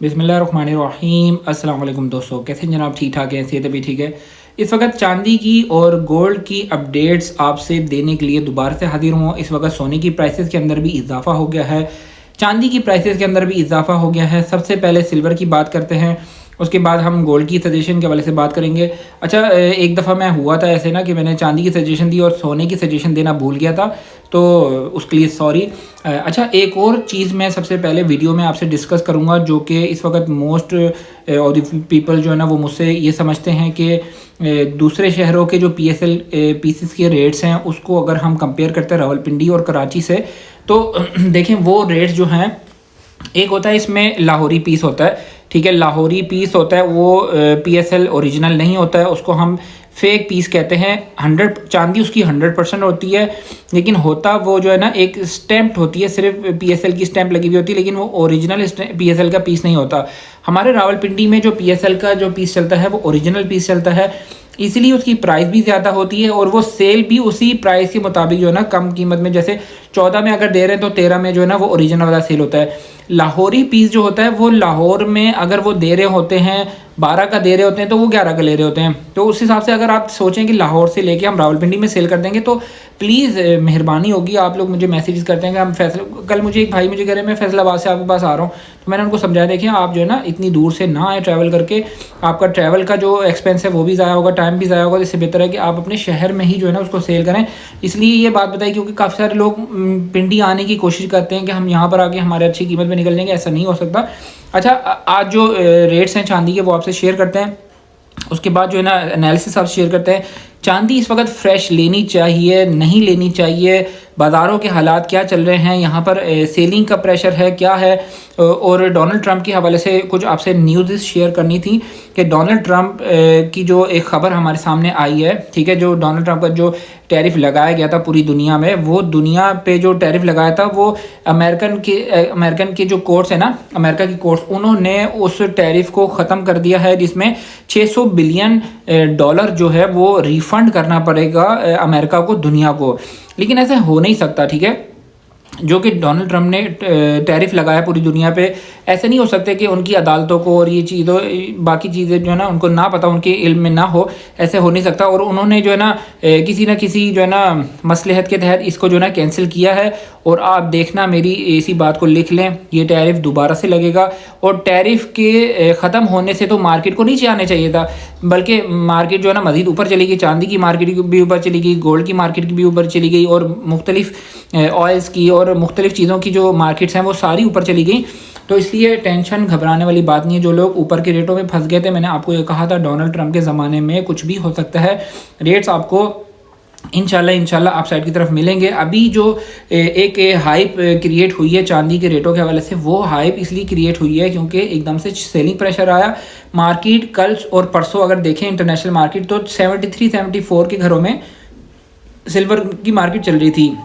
बिस्मिल्लाहिर्रहमानिर्रहीम। अस्सलाम वालेकुम दोस्तों, कैसे हैं जनाब? ठीक ठाक है, सेहत भी ठीक है। इस वक्त चांदी की और गोल्ड की अपडेट्स आपसे देने के लिए दोबारा से हाजिर हूँ। इस वक्त सोने की प्राइसेस के अंदर भी इजाफा हो गया है, चांदी की प्राइसेस के अंदर भी इजाफा हो गया है। सबसे पहले सिल्वर की बात करते हैं, उसके बाद हम गोल्ड की सजेशन के हवाले से बात करेंगे। अच्छा, एक दफ़ा मैं हुआ था ऐसे ना कि मैंने चांदी की सजेशन दी और सोने की सजेशन देना भूल गया था, तो उसके लिए सॉरी। अच्छा, एक और चीज़ मैं सबसे पहले वीडियो में आपसे डिस्कस करूंगा, जो कि इस वक्त मोस्ट ऑफ द पीपल जो है ना वो मुझसे ये समझते हैं कि दूसरे शहरों के जो पीसेस के रेट्स हैं उसको अगर हम कंपेयर करते हैं रावलपिंडी और कराची से, तो देखें वो रेट्स जो हैं, एक होता है इसमें लाहौरी पीस होता है, ठीक है। लाहौरी पीस होता है वो PSL ओरिजिनल नहीं होता है, उसको हम फेक पीस कहते हैं। 100 चांदी उसकी 100% होती है, लेकिन होता वो जो है ना एक स्टैम्प्ड होती है, सिर्फ PSL की स्टैंप लगी हुई होती है, लेकिन वो ओरिजिनल PSL का पीस नहीं होता। हमारे रावलपिंडी में जो PSL का जो पीस चलता है वो ओरिजिनल पीस चलता है, इसीलिए उसकी प्राइस भी ज़्यादा होती है और वो सेल भी उसी प्राइस के मुताबिक जो है ना कम कीमत में, जैसे 14 में अगर दे रहे हैं तो 13 में जो है ना वो ओरिजिनल वाला सेल होता है। लाहौरी पीस जो होता है वो लाहौर में अगर वो दे रहे होते हैं 12 का दे रहे होते हैं तो वो 11 का ले रहे होते हैं। तो उस हिसाब से अगर आप सोचें कि लाहौर से लेके हम रावलपिंडी में सेल कर देंगे तो प्लीज़ मेहरबानी होगी, आप लोग मुझे मैसेज करते हैं कि हम कल मुझे एक भाई मुझे कह रहे हैं मैं फैसलाबाद से आपके पास आ रहा हूँ, तो मैंने उनको समझाया देखिए आप जो है ना इतनी दूर से ना आए ट्रैवल करके, आपका ट्रैवल का जो एक्सपेंस है वो भी ज़ाया होगा, टाइम भी ज़ाया होगा। इससे बेहतर है कि आप अपने शहर में ही जो है ना उसको सेल करें। इसलिए ये बात बताई क्योंकि काफ़ी सारे लोग पिंडी आने की कोशिश करते हैं कि हम यहाँ पर आके हमारे अच्छी कीमत में निकल जाएंगे, ऐसा नहीं हो सकता। अच्छा, आज जो रेट्स हैं चांदी के वो आपसे शेयर करते हैं, उसके बाद जो है ना एनालिसिस आप शेयर करते हैं। चांदी इस वक्त फ्रेश लेनी चाहिए, नहीं लेनी चाहिए, बाज़ारों के हालात क्या चल रहे हैं, यहाँ पर सेलिंग का प्रेशर है क्या है, और डोनाल्ड ट्रंप के हवाले से कुछ आपसे न्यूज़ शेयर करनी थी कि डोनाल्ड ट्रंप की जो एक ख़बर हमारे सामने आई है, ठीक है। जो डोनाल्ड ट्रंप का जो टैरिफ लगाया गया था पूरी दुनिया में, वो दुनिया पे जो टैरिफ लगाया था वो अमेरिकन के जो कोर्ट्स है ना, अमेरिका की कोर्ट्स, उन्होंने उस टैरिफ को ख़त्म कर दिया है, जिसमें $600 बिलियन जो है वो रिफ़ंड करना पड़ेगा अमेरिका को, दुनिया को। लेकिन ऐसे हो नहीं सकता, ठीक है। जो कि डोनाल्ड ट्रंप ने टैरिफ लगाया पूरी दुनिया पे, ऐसे नहीं हो सकते कि उनकी अदालतों को और ये चीज़ों बाकी चीज़ें जो है ना उनको ना पता, उनके इल्म में ना हो, ऐसे हो नहीं सकता। और उन्होंने जो है ना किसी न किसी जो है ना मसलहत के तहत इसको जो है ना कैंसिल किया है। और आप देखना, मेरी इसी बात को लिख लें, ये टैरिफ दोबारा से लगेगा। और टैरिफ के ख़त्म होने से तो मार्केट को नीचे आने चाहिए था, बल्कि मार्केट जो है ना मज़ीद ऊपर चली गई, चांदी की मार्केट भी ऊपर चली गई, गोल्ड की मार्केट भी ऊपर चली गई, और मुख्तलिफ ऑयल्स की और मुख्तलिफ चीज़ों की जो मार्केट्स हैं वो सारी ऊपर चली गई। तो इसलिए टेंशन घबराने वाली बात नहीं है। जो लोग ऊपर के रेटों में फंस गए थे, मैंने आपको ये कहा था डोनाल्ड ट्रंप के ज़माने में कुछ भी हो सकता है, रेट्स आपको इंशाल्लाह आप साइड की तरफ मिलेंगे। अभी जो एक हाइप क्रिएट हुई है चांदी के रेटों के हवाले से, वो हाइप इसलिए क्रिएट हुई है क्योंकि एकदम से सेलिंग प्रेशर आया। मार्केट कल और परसों अगर देखें इंटरनेशनल मार्केट, तो 73-74 के घरों में सिल्वर की मार्केट चल रही थी।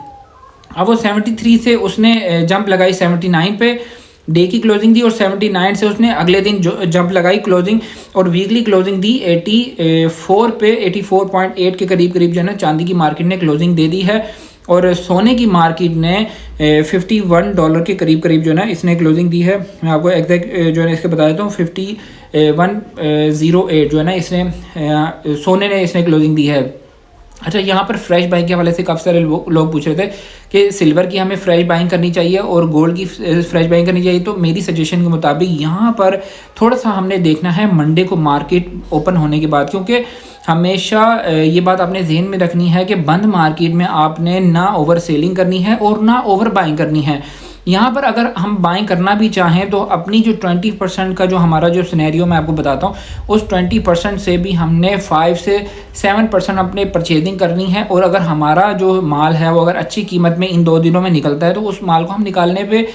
अब वो 73 से उसने जंप लगाई 79 पे, डे की क्लोजिंग दी, और 79 से उसने अगले दिन जंप लगाई क्लोजिंग, और वीकली क्लोजिंग दी 84 पे, 84.8 के करीब जो है ना चांदी की मार्केट ने क्लोजिंग दे दी है। और सोने की मार्केट ने $51 के करीब जो है ना इसने क्लोजिंग दी है। मैं आपको एग्जैक्ट जो है ना इसके बता देता हूँ, 5108 जो है ना इसने सोने ने इसने क्लोजिंग दी है। अच्छा, यहाँ पर फ्रेश बाइंग के हवाले से काफ़ी सारे लोग पूछ रहे थे कि सिल्वर की हमें फ्रेश बाइंग करनी चाहिए और गोल्ड की फ्रेश बाइंग करनी चाहिए। तो मेरी सजेशन के मुताबिक यहाँ पर थोड़ा सा हमने देखना है मंडे को मार्केट ओपन होने के बाद, क्योंकि हमेशा ये बात आपने जहन में रखनी है कि बंद मार्केट में आपने ना ओवर सेलिंग करनी है और ना ओवर बाइंग करनी है। यहाँ पर अगर हम बाइंग करना भी चाहें तो अपनी जो 20% का जो हमारा जो सिनेरियो मैं आपको बताता हूँ, उस 20% से भी हमने 5 से 7% अपने परचेजिंग करनी है। और अगर हमारा जो माल है वो अगर अच्छी कीमत में इन 2 दिनों में निकलता है तो उस माल को हम निकालने पे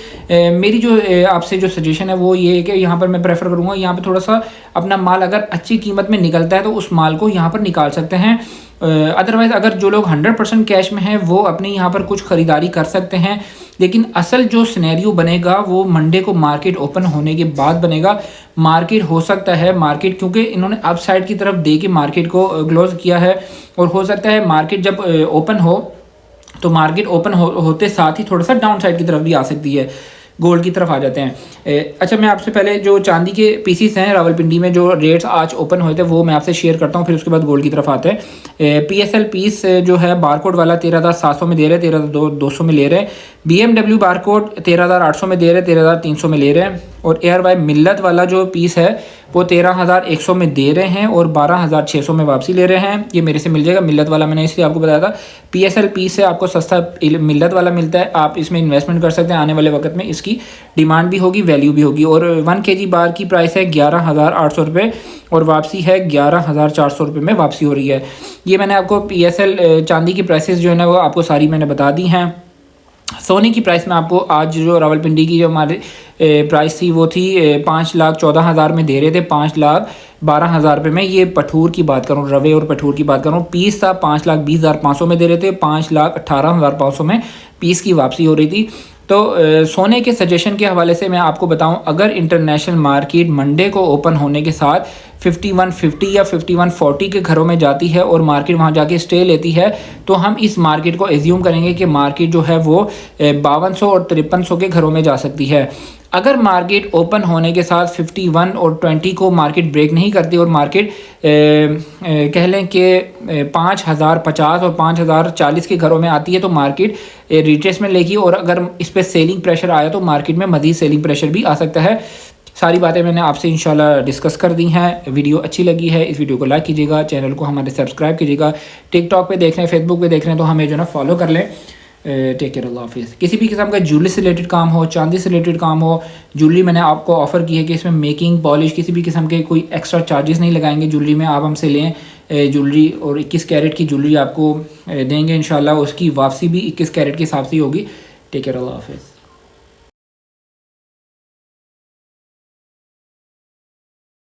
मेरी जो आपसे जो सजेशन है वो ये है कि यहाँ पर मैं प्रेफर करूँगा, यहाँ पर थोड़ा सा अपना माल अगर अच्छी कीमत में निकलता है तो उस माल को यहाँ पर निकाल सकते हैं। अदरवाइज़ अगर जो लोग 100% कैश में हैं वो अपने यहाँ पर कुछ ख़रीदारी कर सकते हैं, लेकिन असल जो सिनेरियो बनेगा वो मंडे को मार्केट ओपन होने के बाद बनेगा। मार्केट हो सकता है क्योंकि इन्होंने अप साइड की तरफ दे के मार्केट को क्लोज किया है, और हो सकता है मार्केट जब ओपन हो तो मार्केट ओपन होते साथ ही थोड़ा सा डाउन साइड की तरफ भी आ सकती है। गोल्ड की तरफ आ जाते हैं। अच्छा, मैं आपसे पहले जो चांदी के पीसीस हैं रावलपिंडी में जो रेट्स आज ओपन हुए थे वो मैं आपसे शेयर करता हूँ, फिर उसके बाद गोल्ड की तरफ आते हैं। PSL पीस जो है बारकोड वाला 13,700 में दे रहे हैं, 13,200 में ले रहे हैं। BMW बारकोड 13,800 में दे रहे हैं, 13,300 में ले रहे हैं। और ARY मिल्लत वाला जो पीस है वो 13,100 में दे रहे हैं और 12,600 में वापसी ले रहे हैं। ये मेरे से मिल जाएगा मिल्लत वाला, मैंने इसलिए आपको बताया था। PSL पीस से आपको सस्ता मिल्लत वाला मिलता है, आप इसमें इन्वेस्टमेंट कर सकते हैं। आने वाले वक्त में इसकी डिमांड भी होगी, वैल्यू भी होगी। और 1 kg बार की प्राइस है 11,800 रुपये और वापसी है 11,400 रुपये में वापसी हो रही है। ये मैंने आपको PSL चांदी की प्राइसेस जो है ना वो आपको सारी मैंने बता दी हैं। सोने की प्राइस में आपको आज जो रावलपिंडी की जो हमारे प्राइस थी वो थी 5,14,000 में दे रहे थे, 5,12,000 रुपये में। ये पठूर की बात करूँ, रवे और पठूर की बात करूँ, पीस था 5,20,500 में दे रहे थे, 5,18,500 में पीस की वापसी हो रही थी। तो सोने के सजेशन के हवाले से मैं आपको बताऊं, अगर इंटरनेशनल मार्केट मंडे को ओपन होने के साथ 5150 या 5140 के घरों में जाती है और मार्केट वहां जाके स्टे लेती है, तो हम इस मार्केट को एज्यूम करेंगे कि मार्केट जो है वो 5200 और 5300 के घरों में जा सकती है। अगर मार्केट ओपन होने के साथ 51 और 20 को मार्केट ब्रेक नहीं करती और मार्केट कह लें कि 5,050 और 5,040 के घरों में आती है तो मार्केट रिट्रेसमेंट लेगी। और अगर इस पर सेलिंग प्रेशर आया तो मार्केट में मज़ीद सेलिंग प्रेशर भी आ सकता है। सारी बातें मैंने आपसे इंशाल्लाह डिस्कस कर दी हैं। वीडियो अच्छी लगी है इस वीडियो को लाइक कीजिएगा, चैनल को हमारे सब्सक्राइब कीजिएगा। टिकटॉक पे देख रहे हैं, फेसबुक पे देख रहे हैं तो हमें जो ना फॉलो कर लें। टेक केयर, अल्लाह हाफिज़। किसी भी किस्म का ज्वेलरी से रिलेटेड काम हो, चांदी से रिलेटेड काम हो, ज्वेलरी मैंने आपको ऑफ़र की है कि इसमें मेकिंग, पॉलिश, किसी भी किस्म के कोई एक्स्ट्रा चार्जेस नहीं लगाएंगे। ज्वेलरी में आप हमसे लें ज्वेलरी और 21 कैरेट की ज्वेलरी आपको देंगे इंशाल्लाह, उसकी वापसी भी 21 कैरेट के हिसाब से ही होगी। टेक केयर, अल्लाह हाफिज़।